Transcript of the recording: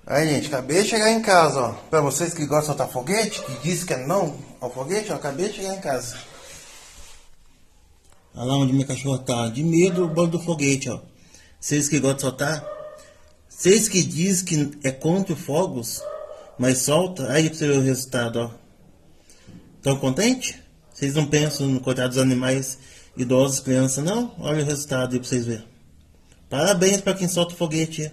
Aí, gente, acabei de chegar em casa, ó. Pra vocês que gostam de soltar foguete, que dizem que é não ao foguete, ó, acabei de chegar em casa. Olha lá onde minha cachorra tá, de medo do bolo do foguete, ó. Vocês que gostam de soltar, vocês que dizem que é contra fogos, mas solta, aí pra você ver o resultado, ó. Tão contente? Vocês não pensam no coitado dos animais idosos, crianças, não? Olha o resultado aí pra vocês verem. Parabéns pra quem solta o foguete.